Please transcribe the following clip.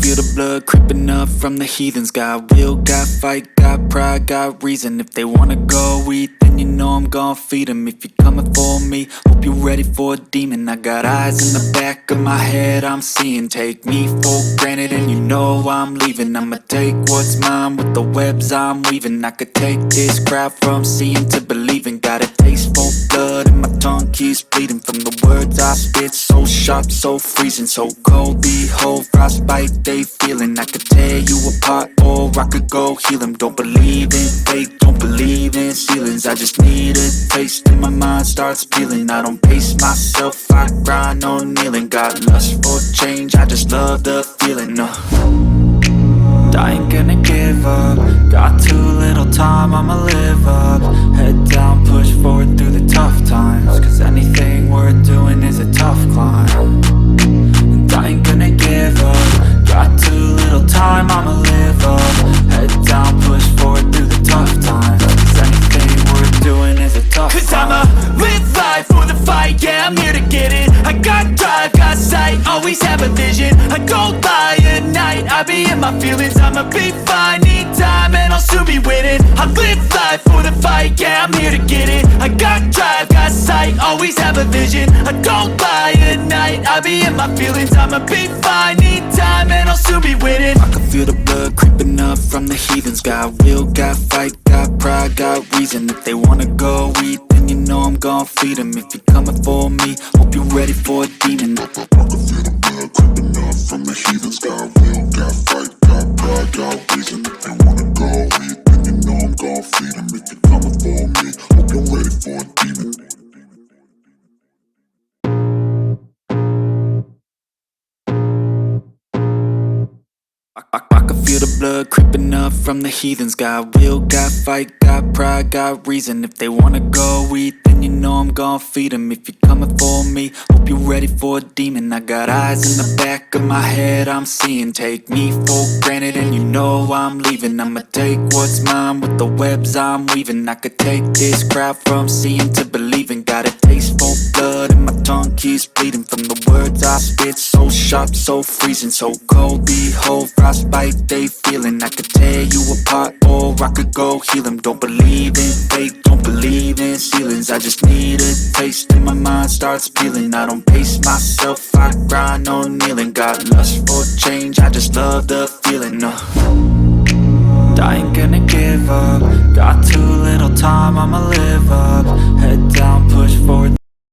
feel the blood creeping up from the heathens. Got will, got fight, got pride, got reason. If they wanna go eat, then you know I'm gon' feed them. If you're coming for me, hope you're ready for a demon. I got eyes in the back of my head, I'm seeing. Take me for granted and you know I'm leaving. I'ma take what's mine with the webs I'm weaving. I could take this crowd from seeing to believing. Got a taste for blood and my tongue keeps bleeding from the words I spit. So sharp, so freezing, so cold. Behold, frostbite they feeling. I could tear you apart or I could go heal them. Don't believe in fate, don't believe in ceilings. I just need a taste and my mind starts peeling. I don't pace myself, I grind on kneeling. Got lust for change, I just love the feeling. I ain't gonna give up. Got too little time, I'ma live up. Head down, push forward through the tough times. Cause anything worth doing is a tough climb. And I ain't gonna give up. Got too little time, I'ma live up. Head down, push forward through the tough times. Cause anything worth doing is a tough climb. Cause I'ma live life for the fight, yeah, I'm here to get it. I got drive, got sight, always have a vision. I go by at night, I be in my feelings. I'ma be fine, need time and I'll soon be winning. I live life for the fight, yeah, I'm here to get it. I got drive, got sight, always have a vision. I don't lie at night, I be in my feelings. I'ma be fine, need time and I'll soon be winning. I can feel the blood creeping up from the heathens. Got will, got fight, got pride, got reason. If they wanna go eat, then you know I'm gon' feed them. If you're coming for me, hope you're ready for a demon. I can feel the blood creeping up from the heathens. Got will, got fight, got pride, got reason. If they wanna go eat, then you know I'm gon' feed them. If you're coming for me, hope you're ready for a demon. I can feel the blood creeping up from the heathens. Got will, got fight, got pride, got reason. If they wanna go eat, then you know I'm gon' feed them. If you're coming for me, hope you're ready for a demon. I got eyes in the back of my head, I'm seeing. Take me for granted and you know I'm leaving. I'ma take what's mine with the webs I'm weaving. I could take this crowd from seeing to believing. Got a taste for blood and my tongue keeps bleeding from the words I spit. So sharp, so freezing, so cold. Behold, frostbite they feeling. I could tear you apart or I could go heal them. Don't believe in fate, don't believe in ceilings. I just need a taste and my mind starts peeling. I don't pace myself, I grind on kneeling. Got lust for change, I just love the feeling. I ain't gonna give up. Got too little time, I'ma live up. Head down,